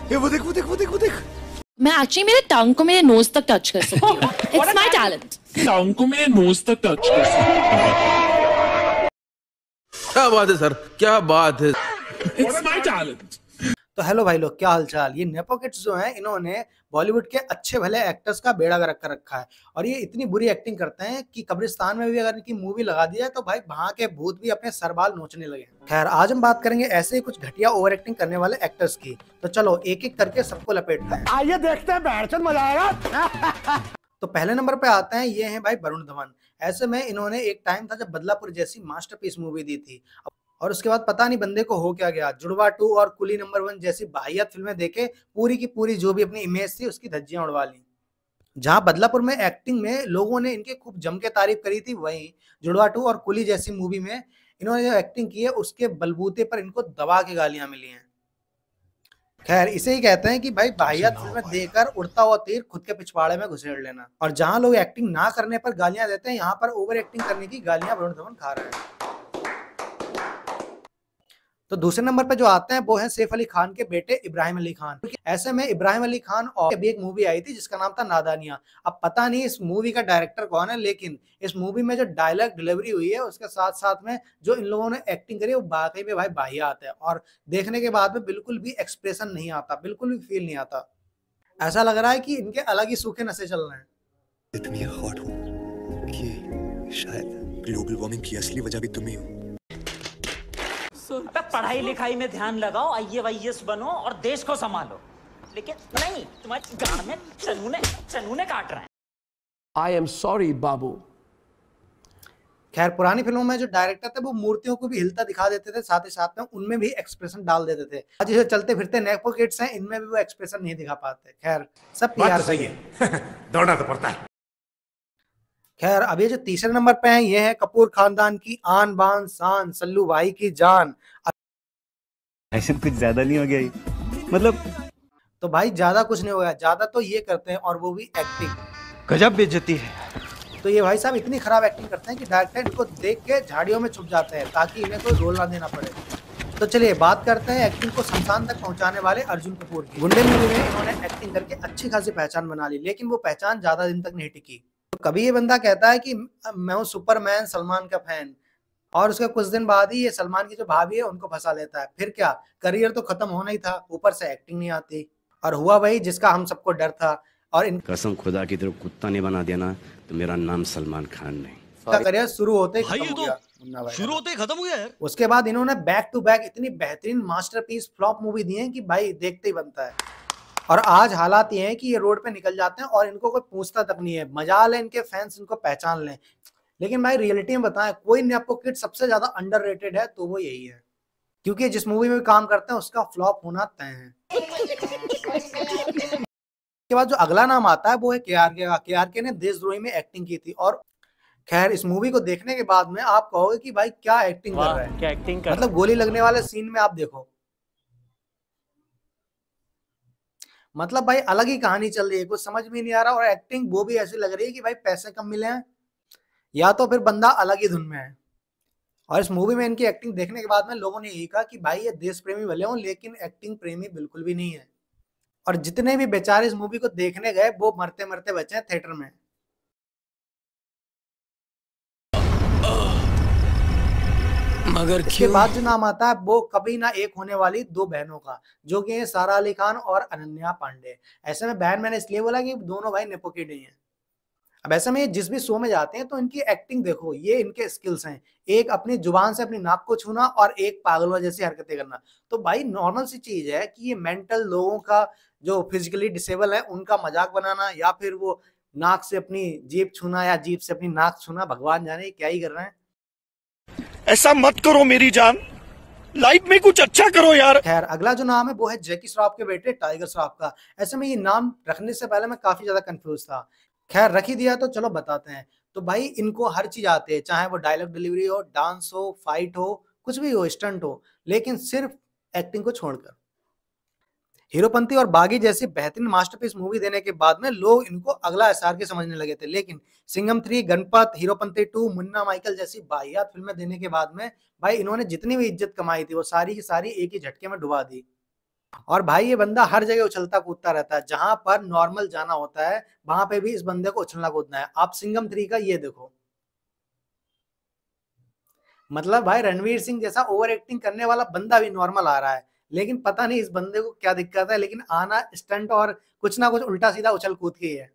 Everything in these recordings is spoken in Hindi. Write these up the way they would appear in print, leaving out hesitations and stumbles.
वो देख वो देख वो देख वो देख। मैं एक्चुअली मेरे टंग को मेरे नोज तक टच कर सकती हूँ। It's my talent. टंग को मेरे नोज तक टच कर सकती हूँ। क्या बात है सर, क्या बात है। It's my talent. तो हेलो भाई लोग, क्या हालचाल। ये नेपो किड्स जो हैं, इन्होंने बॉलीवुड के अच्छे भले एक्टर्स का बेड़ा गर्क कर रखा है और ये इतनी बुरी एक्टिंग करते हैं कि कब्रिस्तान में भी अगर इनकी मूवी लगा दी जाए तो भाई वहां के भूत भी अपने सरबाल नोचने लगे। खैर, आज हम बात करेंगे ऐसे ही कुछ घटिया ओवर एक्टिंग करने वाले एक्टर्स की। तो चलो एक एक करके सबको लपेटते हैं, आइए देखते हैं, बैठचंद मजा आएगा। तो पहले नंबर पे आते हैं, ये हैं भाई वरुण धवन। ऐसे में इन्होंने एक टाइम था जब बदलापुर जैसी मास्टरपीस मूवी दी थी और उसके बाद पता नहीं बंदे को हो क्या गया। जुड़वा 2 और कुली नंबर 1 जैसी बाहियात फिल्में देखे पूरी की पूरी जो भी अपनी इमेज थी उसकी धज्जियां उड़वा ली। जहां बदलापुर में एक्टिंग में लोगों ने इनके खूब जम के तारीफ करी थी, वहीं जुड़वा 2 और कुली जैसी मूवी में इन्होंने जो एक्टिंग की है उसके बलबूते पर इनको दबा के गालियां मिली हैं। खैर, इसे ही कहते हैं कि भाई बाहियात फिल्में देखकर उड़ता हुआ तीर खुद के पिछवाड़े में घुसेड़ लेना। और जहां लोग एक्टिंग ना करने पर गालियां देते हैं, यहाँ पर ओवर एक्टिंग करने की गालियां वरुण धवन खा रहे हैं। तो दूसरे नंबर पे जो आते हैं वो हैं सैफ अली खान के बेटे इब्राहिम अली खान। ऐसे में इब्राहिम अली खान और अभी एक मूवी आई थी जिसका नाम था नादानिया। अब पता नहीं इस मूवी का डायरेक्टर कौन है, लेकिन इस मूवी में जो डायलॉग डिलीवरी हुई है उसके साथ साथ में जो इन लोगों ने एक्टिंग करी है वो वाकई में भाई बाहियात है और देखने के बाद में बिल्कुल भी एक्सप्रेशन नहीं आता, बिल्कुल भी फील नहीं आता। ऐसा लग रहा है कि इनके अलग ही सूखे नशे चल रहे हैं। इतनी हॉट हूँ कि शायद ग्लोबल वार्मिंग की असली वजह भी तुम ही हो। पढ़ाई लिखाई में ध्यान लगाओ, IAS बनो और देश को संभालो, लेकिन नहीं, तुम्हारी गांड में चनूने काट रहे हैं। I am sorry, बाबू। खैर, पुरानी फिल्मों में जो डायरेक्टर थे वो मूर्तियों को भी हिलता दिखा देते थे, साथ ही साथ में उनमें भी एक्सप्रेशन डाल देते थे। आज जो चलते फिरते नेपो किड्स हैं, इनमें भी वो एक्सप्रेशन नहीं दिखा पाते। खैर, सब PR सही है। दौड़ना तो पड़ता है। खैर, अब ये जो तीसरे नंबर पे हैं, ये है कपूर खानदान की आन बान शान, सल्लू भाई की जान। ऐसे कुछ ज्यादा नहीं हो गया ये? मतलब तो भाई ज्यादा कुछ नहीं हो गया, ज्यादा तो ये करते हैं और वो भी एक्टिंग। गजब बेइज्जती है। तो ये भाई साहब इतनी खराब एक्टिंग करते हैं कि डायरेक्टर इनको देख के झाड़ियों में छुप जाते हैं ताकि इन्हें कोई रोल ना देना पड़े। तो चलिए बात करते हैं एक्टिंग को शमशान तक पहुंचाने वाले अर्जुन कपूर की। गुंडे मूवी में इन्होंने एक्टिंग करके अच्छी खासी पहचान बना ली, लेकिन वो पहचान ज्यादा दिन तक नहीं टिकी। तो कभी ये बंदा कहता है कि मैं हूँ सुपरमैन, सलमान का फैन, और उसके कुछ दिन बाद ही ये सलमान की जो भाभी है उनको फंसा लेता है। फिर क्या, करियर तो खत्म होना ही था, ऊपर से एक्टिंग नहीं आती। और हुआ वही जिसका हम सबको डर था। और इनका कसम खुदा की तरफ कुत्ता नहीं बना देना तो मेरा नाम सलमान खान नहीं। करियर शुरू होते ही खत्म हो गया यार। उसके बाद इन्होंने बैक टू बैक इतनी बेहतरीन मास्टरपीस फ्लॉप मूवी दी है कि भाई देखते ही बनता है। और आज हालात ये हैं कि ये रोड पे निकल जाते हैं और इनको कोई पूछता तक नहीं है। मजाल है इनके फैंस इनको पहचान लें, लेकिन भाई रियलिटी में बताएं, कोई नेपो किड सबसे ज्यादा अंडररेटेड है तो वो यही है, क्योंकि जिस मूवी में काम करते हैं उसका फ्लॉप होना तय है। के बाद जो अगला नाम आता है वो है KRK का। KRK ने देशद्रोही में एक्टिंग की थी और खैर इस मूवी को देखने के बाद में आप कहोगे कि भाई क्या एक्टिंग कर रहा है, क्या एक्टिंग कर, मतलब गोली लगने वाले सीन में आप देखो, मतलब भाई अलग ही कहानी चल रही है, कुछ समझ में नहीं आ रहा। और एक्टिंग वो भी ऐसी लग रही है कि भाई पैसे कम मिले हैं या तो फिर बंदा अलग ही धुन में है। और इस मूवी में इनकी एक्टिंग देखने के बाद में लोगों ने यही कहा कि भाई ये देश प्रेमी भले हों लेकिन एक्टिंग प्रेमी बिल्कुल भी नहीं है। और जितने भी बेचारे इस मूवी को देखने गए वो मरते मरते बचे हैं थिएटर में। मगर इसके बाद जो नाम आता है वो कभी ना एक होने वाली दो बहनों का, जो कि सारा अली खान और अनन्या पांडे। ऐसे में बहन मैंने इसलिए बोला कि दोनों भाई नेपो किड ही हैं। अब ऐसे में जिस भी शो में जाते हैं तो इनकी एक्टिंग देखो, ये इनके स्किल्स हैं। एक अपनी जुबान से अपनी नाक को छूना और एक पागलों जैसी हरकतें करना। तो भाई नॉर्मल सी चीज है कि ये मेंटल लोगों का जो फिजिकली डिसेबल है उनका मजाक बनाना या फिर वो नाक से अपनी जीभ छूना या जीभ से अपनी नाक छूना, भगवान जाने क्या ही कर रहे हैं। ऐसा मत करो मेरी जान, लाइफ में कुछ अच्छा करो यार। खैर, अगला जो नाम है वो है जैकी श्रॉफ के बेटे टाइगर श्रॉफ का। ऐसे में ये नाम रखने से पहले मैं काफी ज्यादा कंफ्यूज था। खैर, रख ही दिया तो चलो बताते हैं। तो भाई इनको हर चीज आती है, चाहे वो डायलॉग डिलीवरी हो, डांस हो, फाइट हो, कुछ भी हो, स्टंट हो, लेकिन सिर्फ एक्टिंग को छोड़कर। हीरोपंती और बागी जैसी बेहतरीन मास्टरपीस मूवी देने के बाद में लोग इनको अगला SRK समझने लगे थे, लेकिन सिंघम 3, गणपत, हीरोपंती 2, मुन्ना माइकल जैसी बाहियात फिल्में देने के बाद में भाई इन्होंने जितनी भी इज्जत कमाई थी वो सारी की सारी एक ही झटके में डुबा दी। और भाई ये बंदा हर जगह उछलता कूदता रहता है, जहां पर नॉर्मल जाना होता है वहां पे भी इस बंदे को उछलना कूदना है। आप सिंघम 3 का ये देखो, मतलब भाई रणवीर सिंह जैसा ओवर एक्टिंग करने वाला बंदा भी नॉर्मल आ रहा है, लेकिन पता नहीं इस बंदे को क्या दिक्कत है, लेकिन आना स्टंट और कुछ ना कुछ उल्टा सीधा उछल कूद के ही है।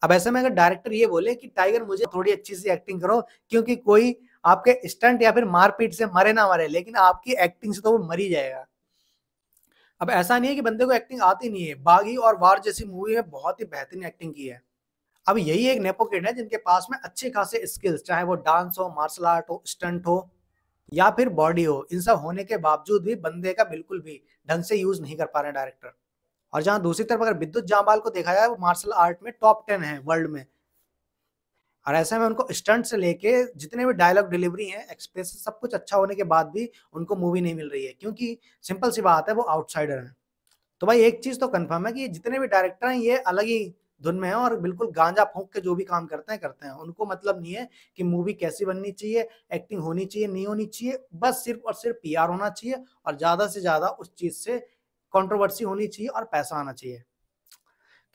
अब ऐसे में अगर डायरेक्टर ये बोले कि टाइगर मुझे थोड़ी अच्छी सी एक्टिंग करो, क्योंकि कोई आपके स्टंट या फिर मारपीट से मरे ना मरे, लेकिन आपकी एक्टिंग से तो वो मर ही जाएगा। अब ऐसा नहीं है कि बंदे को एक्टिंग आती नहीं है, बागी और वार जैसी मूवी में बहुत ही बेहतरीन एक्टिंग की है। अब यही एक नेपो किड है जिनके पास में अच्छे खासे स्किल्स, चाहे वो डांस हो, मार्शल आर्ट हो, स्टंट हो या फिर बॉडी हो, इन सब होने के बावजूद भी बंदे का बिल्कुल भी ढंग से यूज नहीं कर पा रहे डायरेक्टर। और जहां दूसरी तरफ अगर विद्युत जामवाल को देखा जाए, वो मार्शल आर्ट में टॉप 10 है वर्ल्ड में, और ऐसे में उनको स्टंट से लेके जितने भी डायलॉग डिलीवरी हैं, एक्सप्रेशन, सब कुछ अच्छा होने के बाद भी उनको मूवी नहीं मिल रही है, क्योंकि सिंपल सी बात है वो आउटसाइडर हैं। तो भाई एक चीज तो कंफर्म है कि जितने भी डायरेक्टर हैं ये अलग ही धुन में है और बिल्कुल गांजा फूंक के जो भी काम करते हैं। उनको मतलब नहीं है कि मूवी कैसी बननी चाहिए, एक्टिंग होनी चाहिए, नहीं होनी चाहिए, बस सिर्फ और सिर्फ पीआर होना चाहिए और ज्यादा से ज्यादा उस चीज से कंट्रोवर्सी होनी चाहिए और पैसा आना चाहिए।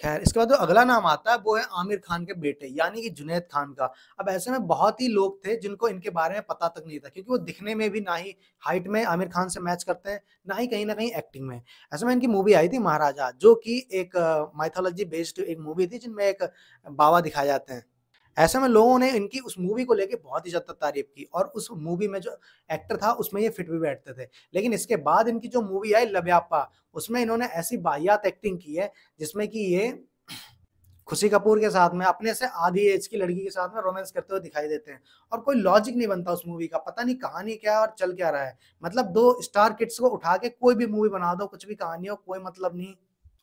खैर, इसके बाद जो अगला नाम आता है वो है आमिर खान के बेटे यानी कि जुनैद खान का। अब ऐसे में बहुत ही लोग थे जिनको इनके बारे में पता तक नहीं था, क्योंकि वो दिखने में भी ना ही हाइट में आमिर खान से मैच करते हैं, ना ही कहीं ना कहीं एक्टिंग में। ऐसे में इनकी मूवी आई थी महाराजा, जो कि एक माइथोलॉजी बेस्ड एक मूवी थी जिनमें एक बाबा दिखाए जाते हैं। ऐसे में लोगों ने इनकी उस मूवी को लेके बहुत ही ज्यादा तारीफ की और उस मूवी में जो एक्टर था उसमें ये फिट भी बैठते थे। लेकिन इसके बाद इनकी जो मूवी आई लव्यापा, उसमें इन्होंने ऐसी वाहियात एक्टिंग की है जिसमें कि ये खुशी कपूर के साथ में अपने से आधी एज की लड़की के साथ में रोमांस करते हुए दिखाई देते हैं और कोई लॉजिक नहीं बनता उस मूवी का, पता नहीं कहानी क्या है और चल क्या रहा है। मतलब 2 स्टार किड्स को उठा के कोई भी मूवी बना दो, कुछ भी कहानी हो, कोई मतलब नहीं,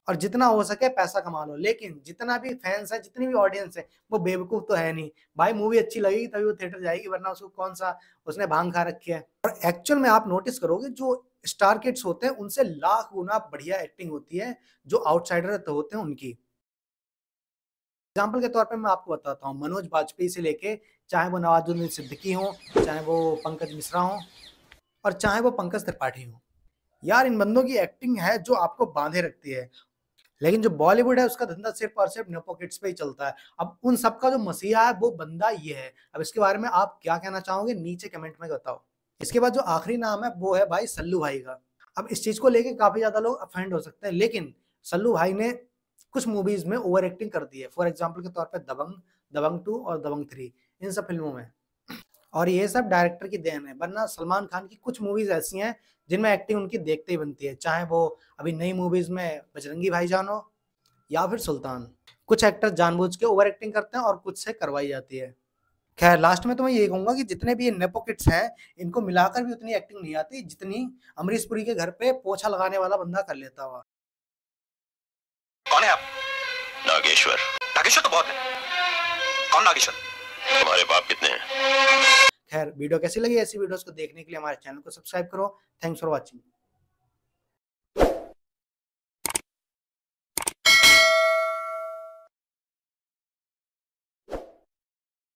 और जितना हो सके पैसा कमा लो। लेकिन जितना भी फैंस है, जितनी भी ऑडियंस है, वो बेवकूफ तो है नहीं भाई। मूवी अच्छी लगेगी तभी वो थिएटर जाएगी, वरना उसको कौन सा उसने भांग खा रखी है। और एक्चुअल में आप नोटिस करोगे जो स्टार किड्स होते हैं उनसे लाख गुना बढ़िया एक्टिंग होती है जो आउटसाइडर तो होते हैं उनकी। एग्जाम्पल के तौर पे मैं आपको बताता हूँ, मनोज बाजपेयी से लेके चाहे वो नवाजुद्दीन सिद्दीकी हो, चाहे वो पंकज मिश्रा हो और चाहे वो पंकज त्रिपाठी हो, यार इन बंदों की एक्टिंग है जो आपको बांधे रखती है। लेकिन जो बॉलीवुड है उसका धंधा सिर्फ और सिर्फ नेपो किड्स पे ही चलता है। अब उन सबका जो मसीहा है वो बंदा ये है। अब इसके बारे में आप क्या कहना चाहोगे नीचे कमेंट में बताओ। इसके बाद जो आखिरी नाम है वो है भाई सल्लू भाई का। अब इस चीज को लेके काफी ज्यादा लोग अफेंड हो सकते हैं, लेकिन सल्लू भाई ने कुछ मूवीज में ओवर एक्टिंग कर दी है। फॉर एग्जाम्पल के तौर पे दबंग, दबंग 2 और दबंग 3, इन सब फिल्मों में। और ये सब डायरेक्टर की देन है, वरना सलमान खान की कुछ मूवीज ऐसी हैं जिनमें एक्टिंग उनकी देखते ही बनती है, चाहे वो अभी नई मूवीज में बजरंगी भाईजान हो या फिर सुल्तान। कुछ एक्टर जानबूझ के ओवर एक्टिंग करते हैं और कुछ से करवाई जाती है। खैर, लास्ट में तो मैं ये कहूंगा कि जितने भी ये नेपो किड्स हैं इनको मिलाकर भी उतनी एक्टिंग नहीं आती जितनी अमरीश पुरी के घर पे पोछा लगाने वाला बंदा कर लेता हुआ। कौन है आप? नागेश्वर। नागेश्वर तो बहुत है। कौन नागेश्वर? तुम्हारे बाप कितने हैं? खैर, वीडियो कैसी लगी? ऐसी वीडियोस को देखने के लिए हमारे चैनल को सब्सक्राइब करो। Thanks for watching.